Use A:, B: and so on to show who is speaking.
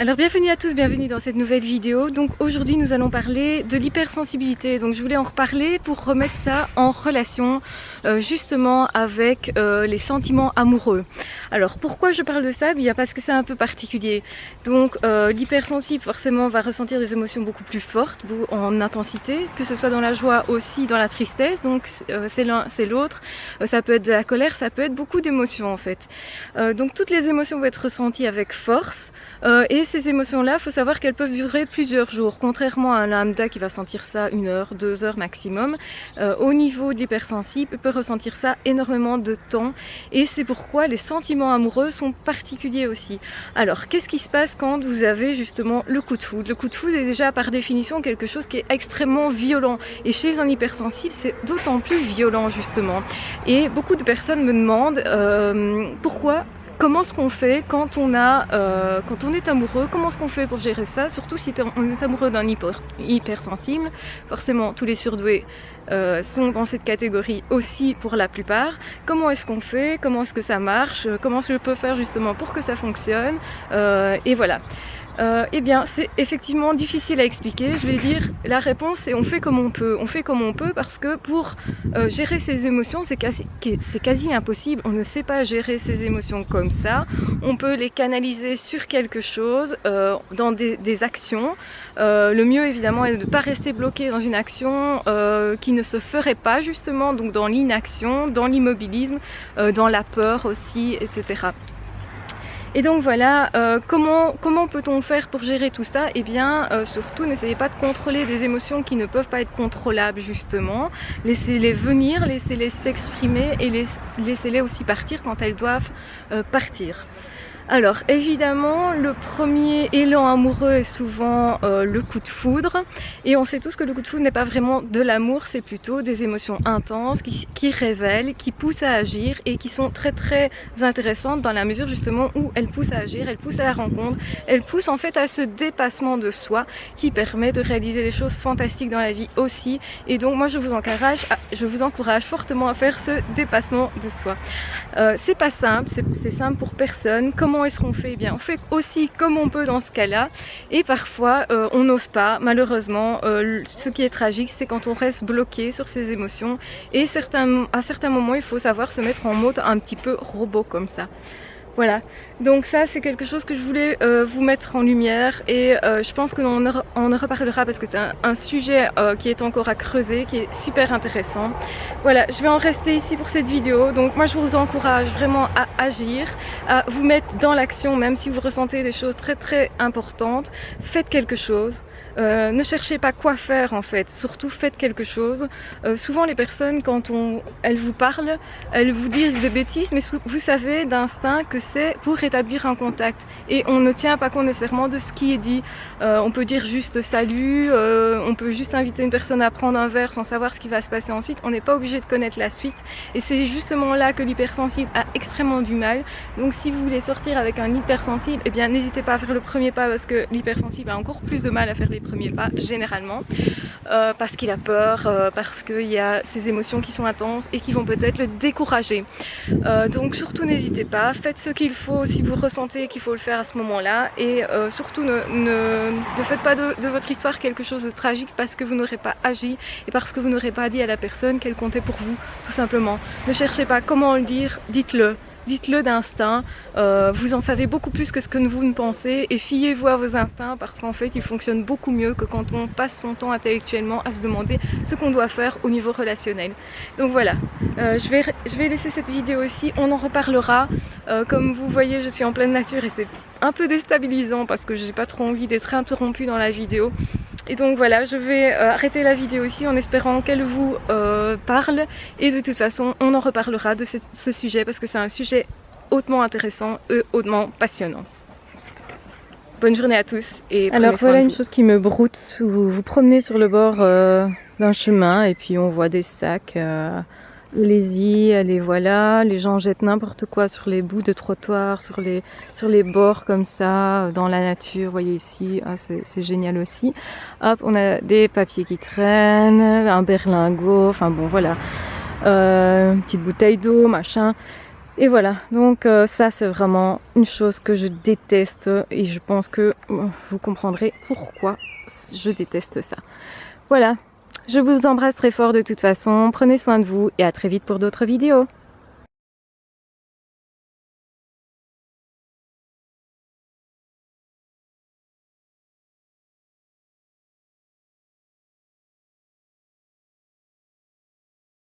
A: Alors bienvenue à tous, bienvenue dans cette nouvelle vidéo. Donc aujourd'hui nous allons parler de l'hypersensibilité. Donc je voulais en reparler pour remettre ça en relation justement avec les sentiments amoureux. Alors pourquoi je parle de ça? Bien parce que c'est un peu particulier. Donc l'hypersensible forcément va ressentir des émotions beaucoup plus fortes, en intensité, que ce soit dans la joie aussi dans la tristesse. Donc c'est l'un, c'est l'autre. Ça peut être de la colère, ça peut être beaucoup d'émotions en fait. Donc toutes les émotions vont être ressenties avec force. Et ces émotions-là, il faut savoir qu'elles peuvent durer plusieurs jours, contrairement à un lambda qui va sentir ça 1 heure, 2 heures maximum. Au niveau de l'hypersensible, il peut ressentir ça énormément de temps et c'est pourquoi les sentiments amoureux sont particuliers aussi. Alors, qu'est-ce qui se passe quand vous avez justement le coup de foudre? Le coup de foudre est déjà par définition quelque chose qui est extrêmement violent et chez un hypersensible, c'est d'autant plus violent justement. Et beaucoup de personnes me demandent pourquoi. Comment est-ce qu'on fait quand on est amoureux? Comment est-ce qu'on fait pour gérer ça? Surtout si on est amoureux d'un hypersensible. Forcément, tous les surdoués sont dans cette catégorie aussi pour la plupart. Comment est-ce qu'on fait? Comment est-ce que ça marche? Comment je peux faire justement pour que ça fonctionne? Et voilà. Eh bien, c'est effectivement difficile à expliquer. Je vais dire, la réponse c'est on fait comme on peut. On fait comme on peut parce que pour gérer ses émotions, c'est quasi impossible. On ne sait pas gérer ses émotions comme ça. On peut les canaliser sur quelque chose, dans des actions. Le mieux évidemment est de ne pas rester bloqué dans une action qui ne se ferait pas justement, donc dans l'inaction, dans l'immobilisme, dans la peur aussi, etc. Et donc voilà, comment peut-on faire pour gérer tout ça? Eh bien, surtout, n'essayez pas de contrôler des émotions qui ne peuvent pas être contrôlables justement. Laissez-les venir, laissez-les s'exprimer et laissez-les aussi partir quand elles doivent partir. Alors évidemment, le premier élan amoureux est souvent le coup de foudre et on sait tous que le coup de foudre n'est pas vraiment de l'amour, c'est plutôt des émotions intenses qui révèlent, qui poussent à agir et qui sont très très intéressantes dans la mesure justement où elles poussent à agir, elles poussent à la rencontre, elles poussent en fait à ce dépassement de soi qui permet de réaliser des choses fantastiques dans la vie aussi. Et donc moi je vous encourage fortement à faire ce dépassement de soi. C'est pas simple, c'est simple pour personne. Comment est-ce qu'on fait? Eh bien, on fait aussi comme on peut dans ce cas-là et parfois on n'ose pas, malheureusement. Ce qui est tragique, c'est quand on reste bloqué sur ses émotions et à certains moments il faut savoir se mettre en mode un petit peu robot comme ça. Voilà, donc ça c'est quelque chose que je voulais vous mettre en lumière et je pense que on en reparlera parce que c'est un sujet qui est encore à creuser, qui est super intéressant. Voilà, je vais en rester ici pour cette vidéo, donc moi je vous encourage vraiment à agir, à vous mettre dans l'action même si vous ressentez des choses très très importantes, faites quelque chose. Ne cherchez pas quoi faire en fait, surtout faites quelque chose. Souvent les personnes quand elles vous parlent, elles vous disent des bêtises mais vous savez d'instinct que c'est pour établir un contact et on ne tient pas compte nécessairement de ce qui est dit. On peut dire juste salut, on peut juste inviter une personne à prendre un verre sans savoir ce qui va se passer ensuite, on n'est pas obligé de connaître la suite et c'est justement là que l'hypersensible a extrêmement du mal. Donc si vous voulez sortir avec un hypersensible, eh bien n'hésitez pas à faire le premier pas parce que l'hypersensible a encore plus de mal à faire les premiers pas généralement parce qu'il a peur, parce qu'il y a ces émotions qui sont intenses et qui vont peut-être le décourager. Donc surtout n'hésitez pas, faites ce qu'il faut si vous ressentez qu'il faut le faire à ce moment-là et surtout ne faites pas de votre histoire quelque chose de tragique parce que vous n'aurez pas agi et parce que vous n'aurez pas dit à la personne qu'elle comptait pour vous, tout simplement. Ne cherchez pas comment le dire, dites-le. Dites-le d'instinct, vous en savez beaucoup plus que ce que vous ne pensez et fiez-vous à vos instincts parce qu'en fait ils fonctionnent beaucoup mieux que quand on passe son temps intellectuellement à se demander ce qu'on doit faire au niveau relationnel. Donc voilà, je vais laisser cette vidéo ici, on en reparlera. Comme vous voyez je suis en pleine nature et c'est un peu déstabilisant parce que j'ai pas trop envie d'être interrompue dans la vidéo. Et donc voilà, je vais arrêter la vidéo ici en espérant qu'elle vous parle et de toute façon on en reparlera de ce sujet parce que c'est un sujet hautement intéressant et hautement passionnant. Bonne journée à tous et prenez soin de vous. Alors voilà une chose qui me broute, vous vous promenez sur le bord d'un chemin et puis on voit des sacs. Allez-y, allez voilà, les gens jettent n'importe quoi sur les bouts de trottoir, sur les bords comme ça, dans la nature, vous voyez ici, ah, c'est génial aussi. Hop, on a des papiers qui traînent, un berlingot, enfin bon voilà, une petite bouteille d'eau, machin. Et voilà, donc ça c'est vraiment une chose que je déteste et je pense que vous comprendrez pourquoi je déteste ça. Voilà, je vous embrasse très fort de toute façon, prenez soin de vous et à très vite pour d'autres vidéos.